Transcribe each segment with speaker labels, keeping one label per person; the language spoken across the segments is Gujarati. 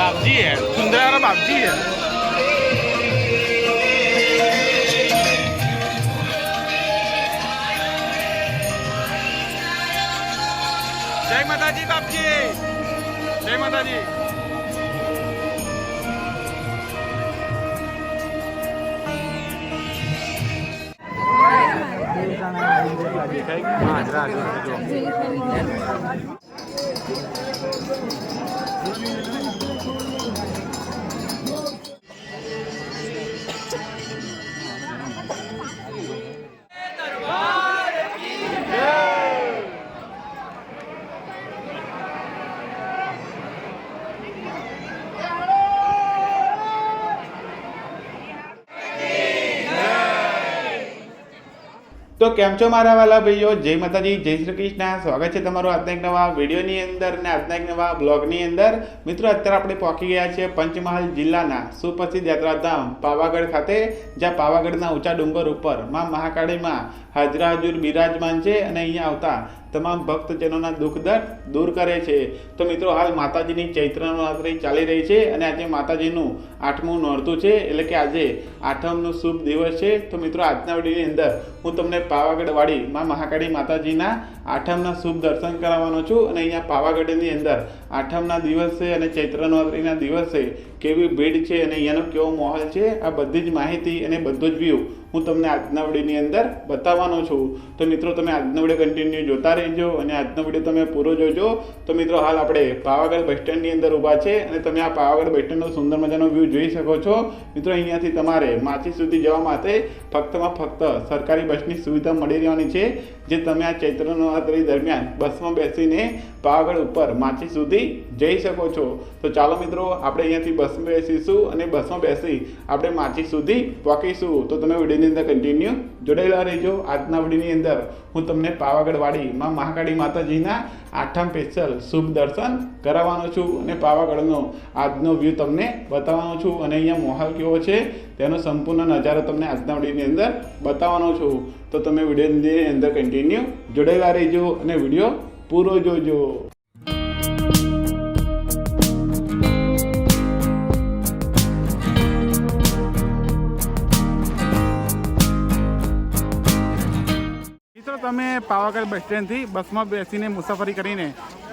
Speaker 1: बापजी है, सुंदरा बापजी है। जय माता जी बापजी, जय माता जी। તો કેમ છો મારા વાલા ભાઈઓ, જય માતાજી, જય શ્રી કૃષ્ણ। સ્વાગત છે તમારું આજના એક નવા વિડીયોની અંદર અને આજના એક નવા બ્લોગની અંદર। મિત્રો, અત્યારે આપણે પહોંચી ગયા છીએ પંચમહાલ જિલ્લાના સુપ્રસિદ્ધ યાત્રાધામ પાવાગઢ ખાતે, જ્યાં પાવાગઢના ઊંચા ડુંગર ઉપર માં મહાકાળીમાં હાજરા હજુર બિરાજમાન છે અને અહીંયા આવતા તમામ ભક્તજનોના દુઃખ દર્દ દૂર કરે છે। તો મિત્રો, હાલ માતાજીની ચૈત્ર નવરાત્રિ ચાલી રહી છે અને આજે માતાજીનું 8મું નોરતું છે, એટલે કે આજે 8મનો શુભ દિવસ છે। તો મિત્રો, આજના વિડીયોની અંદર હું તમને પાવાગઢવાળી માં મહાકાળી માતાજીના 8મના શુભ દર્શન કરાવવાનો છું અને અહીંયા પાવાગઢની અંદર 8મના દિવસે અને ચૈત્ર નવરાત્રિના દિવસે કેવી ભીડ છે અને અહીંયાનો કેવો માહોલ છે, આ બધી જ માહિતી અને બધો જ વ્યૂ હું તમને આજના વિડીયોની અંદર બતાવવાનો છું। તો મિત્રો, તમે આજનો વિડીયો કન્ટિન્યુ જોતા રહેજો અને આજનો વિડીયો તમે પૂરો જોજો। તો મિત્રો, હાલ આપણે પાવાગઢ બસ સ્ટેન્ડની અંદર ઊભા છે અને તમે આ પાવાગઢ બસ સ્ટેન્ડનો સુંદર મજાનો વ્યૂ જોઈ શકો છો। મિત્રો, અહીંયાથી તમારે માચી સુધી જવા માટે ફક્તમાં ફક્ત સરકારી બસની સુવિધા મળી રહેવાની છે, જે તમે આ ચૈત્ર નવરાત્રિ દરમિયાન બસમાં બેસીને પાવાગઢ ઉપર માચી સુધી જઈ શકો છો। તો ચાલો મિત્રો, આપણે અહીંયાથી બસમાં બેસીશું અને બસમાં બેસી આપણે માચી સુધી પહોંચીશું। તો તમે વિડીયોની અંદર કન્ટિન્યુ જોડાયેલા રહેજો। આજના વિડીયોની અંદર હું તમને પાવાગઢવાળી માં મહાકાળી માતાજીના 8મ સ્પેશિયલ શુભ દર્શન કરાવવાનો છું અને પાવાગઢનો આજનો વ્યૂ તમને બતાવવાનો છું અને અહીંયા માહોલ કેવો છે તેનો સંપૂર્ણ નજારો તમને આજના વિડીયોની અંદર બતાવવાનો છું। તો તમે વિડીયોની અંદર કન્ટિન્યુ જોડાયેલા રહેજો અને વિડીયો પૂરો જોજો। તમે પાવાગઢ બસ સ્ટેન્ડથી બસમાં બેસીને મુસાફરી કરીને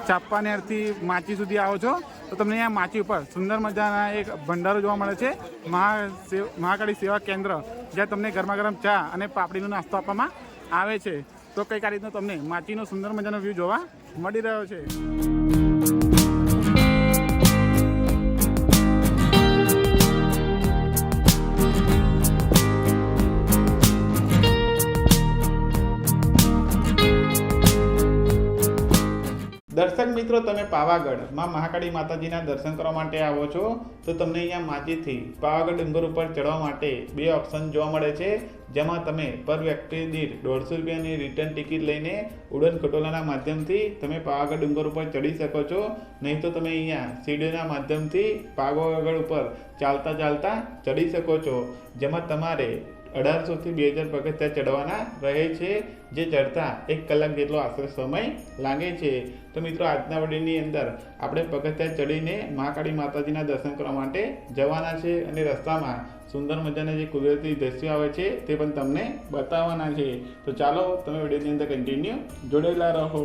Speaker 1: ચાંપાનેરથી માચી સુધી આવો છો તો તમને અહીંયા માચી ઉપર સુંદર મજાના એક ભંડારો જોવા મળે છે, મહાકાળી સેવા કેન્દ્ર, જ્યાં તમને ગરમા ગરમ ચા અને પાપડીનો નાસ્તો આપવામાં આવે છે। તો કઈ આ રીતનો તમને માચીનો સુંદર મજાનો વ્યૂ જોવા મળી રહ્યો છે। દર્શક મિત્રો, તમે પાવાગઢ માં મહાકાળી માતાજીના દર્શન કરવા માટે આવો છો તો તમને અહીંયા માચીથી પાવાગઢ ડુંગર ઉપર ચડવા માટે 2 ઓપ્શન જોવા મળે છે, જેમાં તમે પર વ્યક્તિ દીઠ 150 રૂપિયાની રિટર્ન ટિકિટ લઈને ઉડન ખટોલાના માધ્યમથી તમે પાવાગઢ ડુંગર ઉપર ચડી શકો છો, નહીં તો તમે અહીંયા સીડીના માધ્યમથી પાવાગઢ ઉપર ચાલતા ચાલતા ચડી શકો છો, જેમાં તમારે 1800 થી 2000 પગથિયાં ચડવાના રહે છે, જે ચડતા 1 કલાક જેટલો આશરે સમય લાગે છે। તો મિત્રો, આજના વિડીયોની અંદર આપણે પગથિયાં ચડીને મહાકાળી માતાજીના દર્શન કરવા માટે જવાના છે અને રસ્તામાં સુંદર મજાના જે કુદરતી દ્રશ્યો આવે છે તે પણ તમને બતાવવાના છે। તો ચાલો તમે વિડીયોની અંદર કન્ટિન્યુ જોડાયેલા રહો।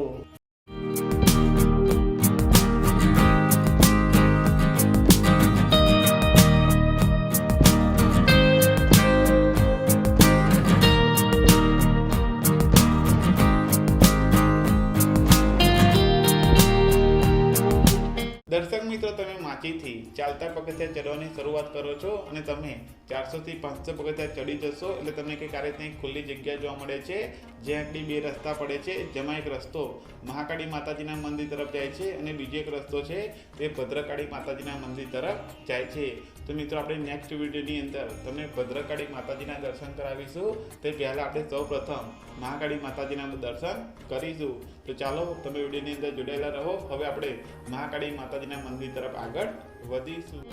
Speaker 1: દર્શક મિત્રો, તમે માચીથી ચાલતા પગથિયાં ચડવાની શરૂઆત કરો છો અને તમે 400 થી 500 પગથિયાં ચડી જશો એટલે તમને કંઈક આ રીતની ખુલ્લી જગ્યા જોવા મળે છે, જ્યાં આગળ 2 રસ્તા પડે છે, જેમાં એક રસ્તો મહાકાળી માતાજીના મંદિર તરફ જાય છે અને બીજો એક રસ્તો છે તે ભદ્રકાળી માતાજીના મંદિર તરફ જાય છે। તો મિત્રો, આપણે નેક્સ્ટ વિડીયોની અંદર તમને ભદ્રકાળી માતાજીના દર્શન કરાવીશું, તે પહેલાં આપણે સૌ પ્રથમ મહાકાળી માતાજીના દર્શન કરીશું। તો ચાલો તમે વિડીયોની અંદર જોડાયેલા રહો। હવે આપણે મહાકાળી માતાજીના મંદિર તરફ આગળ વધીશું।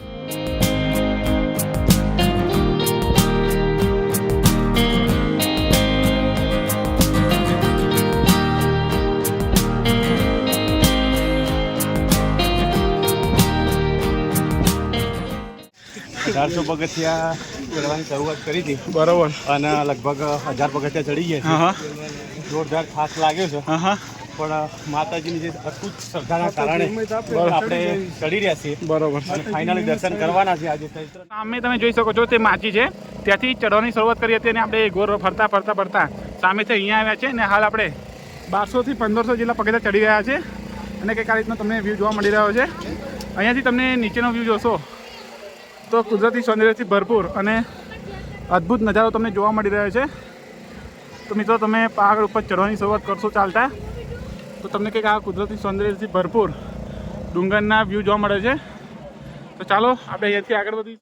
Speaker 2: 1200 પગથિયા ચડવાની શરૂઆત કરી હતી
Speaker 1: બરોબર.
Speaker 2: અને લગભગ 1000 પગથિયા ચડી ગયા
Speaker 1: હા
Speaker 2: છે.
Speaker 1: હા
Speaker 2: જોરદાર થાક લાગ્યો છે,
Speaker 1: હા હા
Speaker 2: પણ માતાજીની જે અકૂટ શ્રદ્ધાના કારણે આપણે ચડી રહ્યા છીએ
Speaker 1: બરોબર.
Speaker 2: અને ફાઇનલી દર્શન કરવાના છે આજે.
Speaker 1: સામે તમે જોઈ શકો છો તે માચી છે, ત્યાંથી ચડવાની શરૂઆત કરી હતી અને આપણે ગોર ફરતા ફરતા ફરતા સામેથી અહીંયા આવ્યા છે અને હાલ આપણે 1200 થી 1500 જેટલા પગથિયા ચડી રહ્યા છે અને કંઈક આ રીતનો તમને વ્યૂ જોવા મળી રહ્યો છે. અહીંયાથી તમને નીચેનો વ્યૂ જોશો તો કુદરતી સૌંદર્યથી ભરપૂર અને અદ્ભુત નજારો તમને જોવા મળી રહ્યો છે. તો મિત્રો તમે પહાડ ઉપર ચડવાની શરૂઆત કરશો ચાલતા તો તમને કંઈક આ કુદરતી સૌંદર્યથી ભરપૂર ડુંગરના વ્યૂ જોવા મળે છે. તો ચાલો આપણે અહીંયાથી આગળ વધી.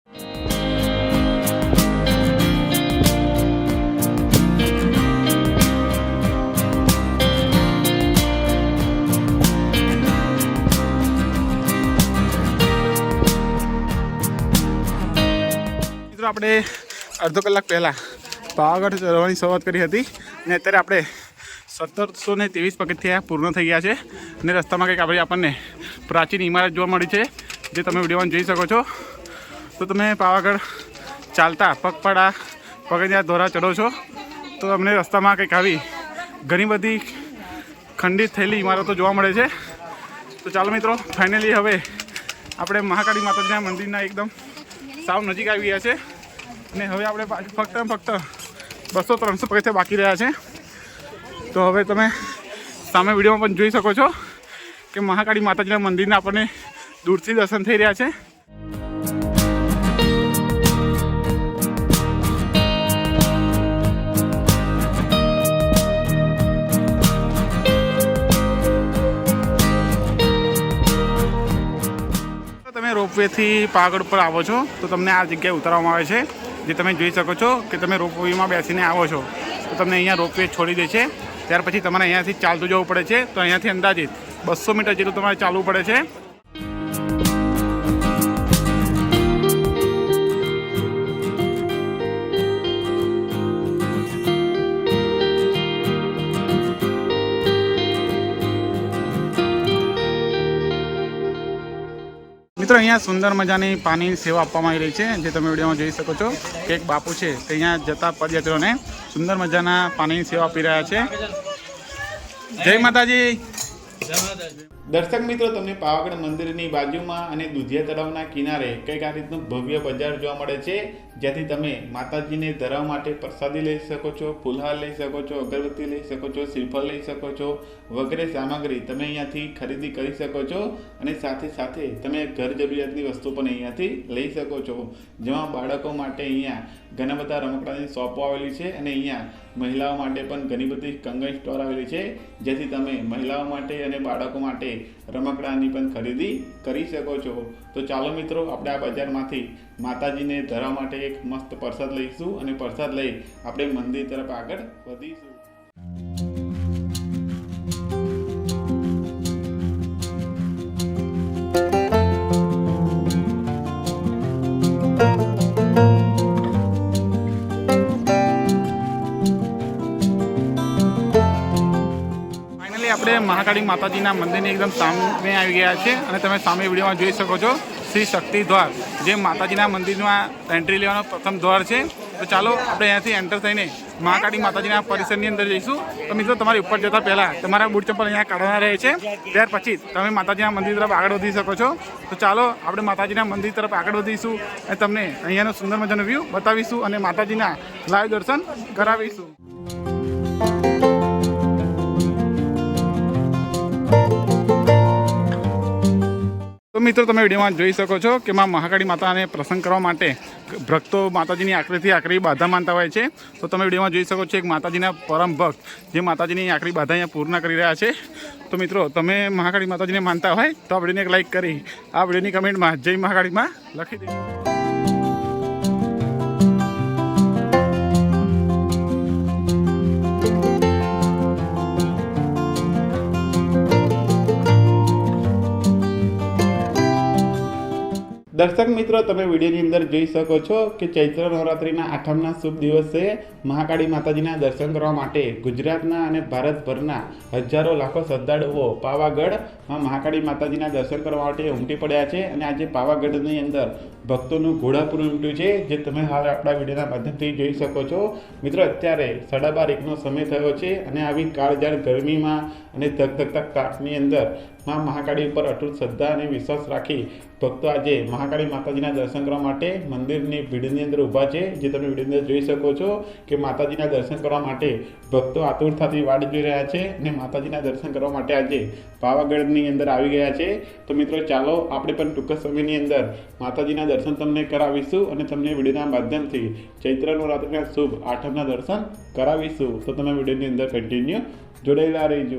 Speaker 1: મિત્રો આપણે અડધો કલાક પહેલાં પાવાગઢ ચડવાની શરૂઆત કરી હતી અને અત્યારે આપણે 1723 પગથિયા પૂર્ણ થઈ ગયા છે અને રસ્તામાં કંઈક આપણને પ્રાચીન ઇમારત જોવા મળી છે જે તમે વિડીયોમાં જોઈ શકો છો. તો તમે પાવાગઢ ચાલતા પગપાળા પગથિયા દ્વારા ચડો છો તો તમને રસ્તામાં કંઈક આવી ઘણી બધી ખંડિત થયેલી ઇમારતો જોવા મળે છે. તો ચાલો મિત્રો ફાઇનલી હવે આપણે મહાકાળી માતાજીના મંદિરના એકદમ સાવ નજીક આવી ગયા છે અને હવે આપણે ફક્ત 200-300 પગથિયા બાકી રહ્યા છે. તો હવે તમે સામે વિડીયોમાં પણ જોઈ શકો છો કે મહાકાળી માતાજીના મંદિરના આપણને દૂરથી દર્શન થઈ રહ્યા છે. તમે રોપવેથી પાવાગઢ ઉપર આવો છો તો તમને આ જગ્યાએ ઉતારવામાં આવે છે જે તમે જોઈ શકો છો કે તમે રોપવેમાં બેસીને આવો છો તો તમને અહીંયા રોપવે છોડી દે છે. ત્યાર પછી તમારે અહીંયાથી ચાલતું જવું પડે છે. તો અહીંયાથી અંદાજિત 200 મીટર જેટલું તમારે ચાલવું પડે છે. મિત્રો અહીંયા સુંદર મજાની પાણીની સેવા આપવામાં આવી રહી છે જે તમે વિડીયોમાં જોઈ શકો છો કે એક બાપુ છે તે અહીંયા જતા પદયાત્રીઓને સુંદર મજાના પાણીની સેવા આપી રહ્યા છે. જય માતાજી. દર્શક મિત્રો તમને પાવાગઢ મંદિરની બાજુમાં અને દુધિયા તળાવના કિનારે કંઈક આ રીતનું ભવ્ય બજાર જોવા મળે છે જ્યાંથી તમે માતાજીને ધરાવવા માટે પ્રસાદી લઈ શકો છો, ફૂલહાર લઈ શકો છો, અગરબત્તી લઈ શકો છો, શ્રીફળ લઈ શકો છો વગેરે સામગ્રી તમે અહીંયાથી ખરીદી કરી શકો છો અને સાથે સાથે તમે ઘર જરૂરિયાતની વસ્તુ પણ અહીંયાથી લઈ શકો છો. જેમાં બાળકો માટે અહીંયા ઘણા બધા રમકડાની શોપો આવેલી છે અને અહીંયા મહિલાઓ માટે પણ ઘણી બધી કંગન સ્ટોર આવેલી છે જેથી તમે મહિલાઓ માટે અને બાળકો માટે રમકડાની પણ ખરીદી કરી શકો છો. તો ચાલો મિત્રો આપણે આ બજારમાંથી માતાજીને ધરવા માટે એક મસ્ત પ્રસાદ લઈશું અને પ્રસાદ લઈ આપણે મંદિર તરફ આગળ વધીશું. આપણે મહાકાળી માતાજીના મંદિરની એકદમ સામે આવી ગયા છે અને તમે સામે વિડીયોમાં જોઈ શકો છો શ્રી શક્તિ દ્વાર જે માતાજીના મંદિરમાં એન્ટ્રી લેવાનો પ્રથમ દ્વાર છે. તો ચાલો આપણે અહીંયાથી એન્ટર થઈને મહાકાળી માતાજીના પરિસરની અંદર જઈશું. તો મિત્રો તમારી ઉપર જતાં પહેલાં તમારા બૂટ ચપ્પલ અહીંયા કાઢવાના રહે છે, ત્યાર પછી તમે માતાજીના મંદિર તરફ આગળ વધી શકો છો. તો ચાલો આપણે માતાજીના મંદિર તરફ આગળ વધીશું અને તમને અહીંયાનો સુંદર મજાનો વ્યૂ બતાવીશું અને માતાજીના લાઈવ દર્શન કરાવીશું. તો મિત્રો તમે વિડીયોમાં જોઈ શકો છો કે માં મહાકાળી માતાને પ્રસન્ન કરવા માટે ભક્તો માતાજીની આકરીથી આકરી બાધા માનતા હોય છે. તો તમે વિડીયોમાં જોઈ શકો છો એક માતાજીના પરમ ભક્ત જે માતાજીની આકરી બાધા અહીંયા પૂર્ણ કરી રહ્યા છે. તો મિત્રો તમે મહાકાળી માતાજીને માનતા હોય તો આ વિડીયોને એક લાઈક કરી આ વિડીયોની કમેન્ટમાં જય મહાકાળીમાં લખી દેજો. દર્શક મિત્રો તમે વિડીયોની અંદર જોઈ શકો છો કે ચૈત્ર નવરાત્રિના આઠમના શુભ દિવસે મહાકાળી માતાજીના દર્શન કરવા માટે ગુજરાતના અને ભારતભરના હજારો લાખો શ્રદ્ધાળુઓ પાવાગઢમાં મહાકાળી માતાજીના દર્શન કરવા માટે ઉમટી પડ્યા છે. અને આજે પાવાગઢની અંદર ભક્તોનું ઘોડાપૂરું ઉમટ્યું છે, જે તમે હાલ આપણા વિડીયોના માધ્યમથી જોઈ શકો છો. મિત્રો અત્યારે 12:30 સમય થયો છે અને આવી કાળઝાળ ગરમીમાં અને ધગધગતા તાપની અંદર માં મહાકાળી ઉપર અટૂટ શ્રદ્ધા અને વિશ્વાસ રાખી ભક્તો આજે મહાકાળી માતાજીના દર્શન કરવા માટે મંદિરની ભીડની અંદર ઊભા છે. જે તમે વિડીયોની અંદર જોઈ શકો છો કે માતાજીના દર્શન કરવા માટે ભક્તો આતુરતાથી વાટ જોઈ રહ્યા છે અને માતાજીના દર્શન કરવા માટે આજે પાવાગઢની અંદર આવી ગયા છે. તો મિત્રો ચાલો આપણે પણ ટૂંક સમયની અંદર માતાજીના દર્શન તમને કરાવીશું અને તમને વિડીયોના માધ્યમથી ચૈત્ર નવરાત્રિના શુભ આઠમના દર્શન કરાવીશું. તો તમે વિડીયોની અંદર કન્ટિન્યુ જોડાયેલા રહીજો.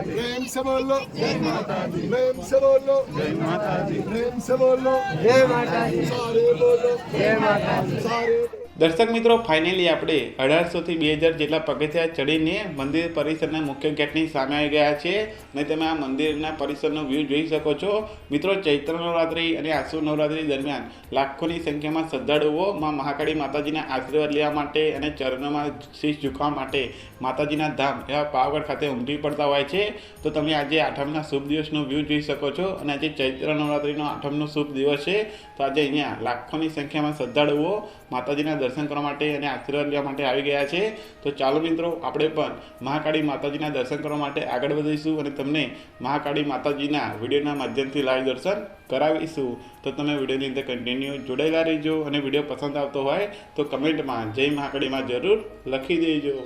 Speaker 3: प्रेम से बोलो जय माताजी, प्रेम से बोलो जय माताजी, प्रेम से बोलो जय माताजी, सारे बोलो जय माताजी, सारे.
Speaker 1: દર્શક મિત્રો, ફાઇનલી આપણે 1800 થી 2000 જેટલા પગથિયા ચડીને મંદિર પરિસરના મુખ્ય ગેટની સામે આવી ગયા છે અને તમે આ મંદિરના પરિસરનો વ્યૂ જોઈ શકો છો. મિત્રો, ચૈત્ર નવરાત્રિ અને આસો નવરાત્રિ દરમિયાન લાખોની સંખ્યામાં શ્રદ્ધાળુઓ માં મહાકાળી માતાજીના આશીર્વાદ લેવા માટે અને ચરણોમાં શીશ ઝુકાવવા માટે માતાજીના ધામ એવા પાવાગઢ ખાતે ઉમટી પડતા હોય છે. તો તમે આજે આઠમના શુભ દિવસનો વ્યૂ જોઈ શકો છો અને આજે ચૈત્ર નવરાત્રિનો આઠમનો શુભ દિવસ છે. તો આજે અહીંયા લાખોની સંખ્યામાં શ્રદ્ધાળુઓ માતાજીના દર્શન કરવા માટે અને આશીર્વાદ લેવા માટે આવી ગયા છે. તો ચાલો મિત્રો, આપણે પણ મહાકાળી માતાજીના દર્શન કરવા માટે આગળ વધીશું અને તમને મહાકાળી માતાજીના વિડીયોના માધ્યમથી લાઈવ દર્શન કરાવીશું. તો તમે વિડીયોની અંદર કન્ટિન્યુ જોડાયેલા રહીજો અને વિડીયો પસંદ આવતો હોય તો કમેન્ટમાં જય મહાકાળીમાં જરૂર લખી દેજો.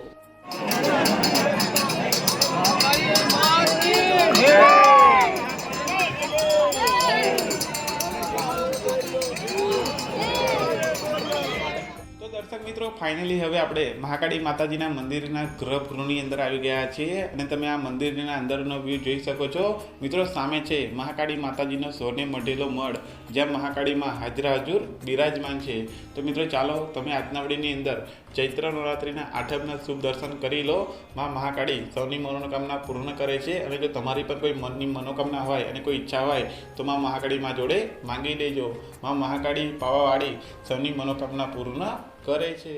Speaker 1: દર્શક મિત્રો, ફાઇનલી હવે આપણે મહાકાળી માતાજીના મંદિરના ગર્ભગૃહની અંદર આવી ગયા છીએ અને તમે આ મંદિરના અંદરનો વ્યૂ જોઈ શકો છો. મિત્રો, સામે છે મહાકાળી માતાજીનો સોને મઢેલો મઢ, જ્યાં મહાકાળીમાં હાજરા હજુર બિરાજમાન છે. તો મિત્રો ચાલો, તમે આજના વિડીયોની અંદર ચૈત્ર નવરાત્રિના આઠમના શુભ દર્શન કરી લો. માં મહાકાળી સૌની મનોકામના પૂર્ણ કરે છે અને જો તમારી પર કોઈ મનની મનોકામના હોય અને કોઈ ઈચ્છા હોય તો માં મહાકાળીમાં જોડે માંગી લેજો. માં મહાકાળી પાવાવાળી સૌની મનોકામના પૂર્ણ કરે છે.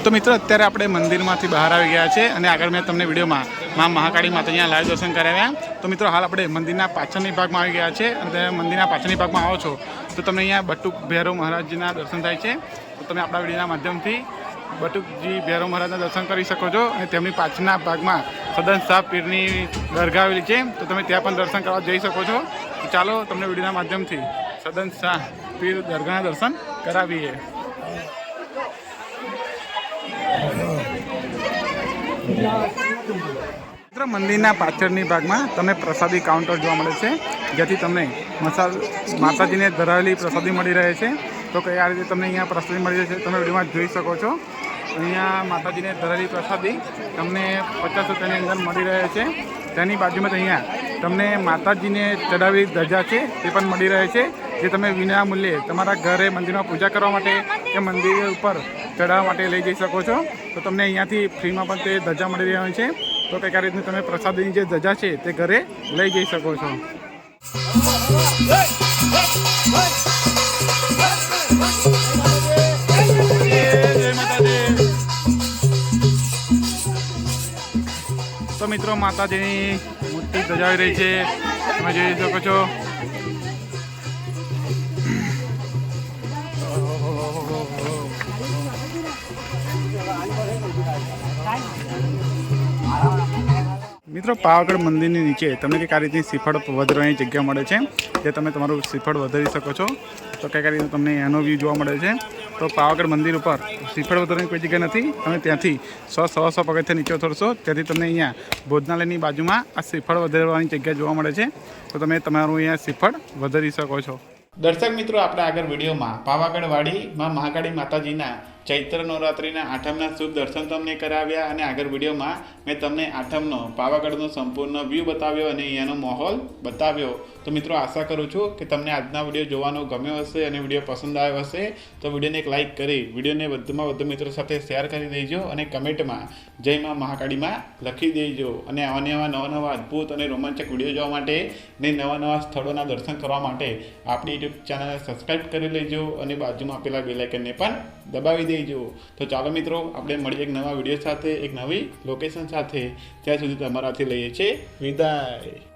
Speaker 1: તો મિત્રો, અત્યારે આપણે મંદિરમાંથી બહાર આવી ગયા છે અને આગળ મેં તમને વિડીયોમાં માં મહાકાળી માતાજીના લાઈવ દર્શન કરાવ્યા. તો મિત્રો, હાલ આપણે મંદિરના પાછળની ભાગમાં આવી ગયા છે અને મંદિરના પાછળની ભાગમાં આવો છો તો તમને અહીંયા બટુક ભૈરવ મહારાજજીના દર્શન થાય છે. તો તમે આપણા વિડીયોના માધ્યમથી બટુકજી ભૈરવ મહારાજના દર્શન કરી શકો છો અને તેમની પાછળના ભાગમાં સદન શાહ પીરની દરગાહ આવેલી છે. તો તમે ત્યાં પણ દર્શન કરવા જઈ શકો છો. તો ચાલો, તમને વિડીયોના માધ્યમથી સદન શાહ પીર દરગાહના દર્શન કરાવીએ. મંદિરના પાછળની ભાગમાં તમને પ્રસાદી કાઉન્ટર જોવા મળે છે, જેથી તમને માતાજીને ધરાવેલી પ્રસાદી મળી રહે છે. તો કઈ આ રીતે તમને અહીંયા પ્રસાદી મળી રહે છે તમે વિડીયોમાં જોઈ શકો છો. અહીંયા માતાજીને ધરાવેલી પ્રસાદી તમને 50 રૂપિયાની અંદર મળી રહે છે. તેની બાજુમાં અહીંયા તમને માતાજીને ચડાવેલી ધજા છે તે પણ મળી રહે છે, જે તમે વિના મૂલ્યે તમારા ઘરે મંદિરમાં પૂજા કરવા માટે કે મંદિર ઉપર ચડાવવા માટે લઈ જઈ શકો છો. તો તમને અહીંયાથી ફ્રીમાં પણ તે ધજા મળી રહી છે. તો કંઈક આ રીતની તમે પ્રસાદીની જે ધજા છે તે ઘરે લઈ જઈ શકો છો. તો મિત્રો, માતાજીની મૂર્તિ ધજાવી રહી છે, તમે જોઈ શકો છો. મિત્રો, પાવાગઢ મંદિરની નીચે તમને કંઈક આ રીતની શ્રીફળ વધારવાની જગ્યા મળે છે, જે તમે તમારું શ્રીફળ વધારી શકો છો. તો કંઈક આ રીતે તમને એનો વ્યૂ જોવા મળે છે. તો પાવાગઢ મંદિર ઉપર શ્રીફળ વધારવાની કોઈ જગ્યા નથી. તમે ત્યાંથી 100-125 પગથિયા નીચે ઉતરશો, ત્યાંથી તમને અહીંયા ભોજનાલયની બાજુમાં આ શ્રીફળ વધારવાની જગ્યા જોવા મળે છે. તો તમે તમારું અહીંયા શ્રીફળ વધારી શકો છો. દર્શક મિત્રો, આપણે આગળ વિડીયોમાં પાવાગઢ વાડી માં મહાકાળી માતાજીના ચૈત્ર નવરાત્રિના આઠમના શુભ દર્શન તમને કરાવ્યા અને આગળ વિડીયોમાં મેં તમને આઠમનો પાવાગઢનો સંપૂર્ણ વ્યૂ બતાવ્યો અને અહીંયાનો માહોલ બતાવ્યો. તો મિત્રો, આશા કરું છું કે તમને આજના વિડીયો જોવાનો ગમ્યો હશે અને વિડીયો પસંદ આવ્યો હશે. તો વિડીયોને એક લાઇક કરી વિડીયોને વધુમાં વધુ મિત્રો સાથે શેર કરી દેજો અને કમેન્ટમાં જય માં મહાકાળીમાં લખી દેજો. અને આવા નવા અદ્ભુત અને રોમાંચક વિડીયો જોવા માટે અને નવા સ્થળોના દર્શન કરવા માટે આપણી યુટ્યુબ ચેનલને સબસ્ક્રાઈબ કરી લેજો અને બાજુમાં આપેલા બેલ આઇકનને પણ દબાવી દેજો. તો ચાલો મિત્રો, આપણે મળીએ એક નવા વિડીયો સાથે, એક નવી લોકેશન સાથે. ત્યાં સુધી તમારાથી લઈએ છીએ વિદાય.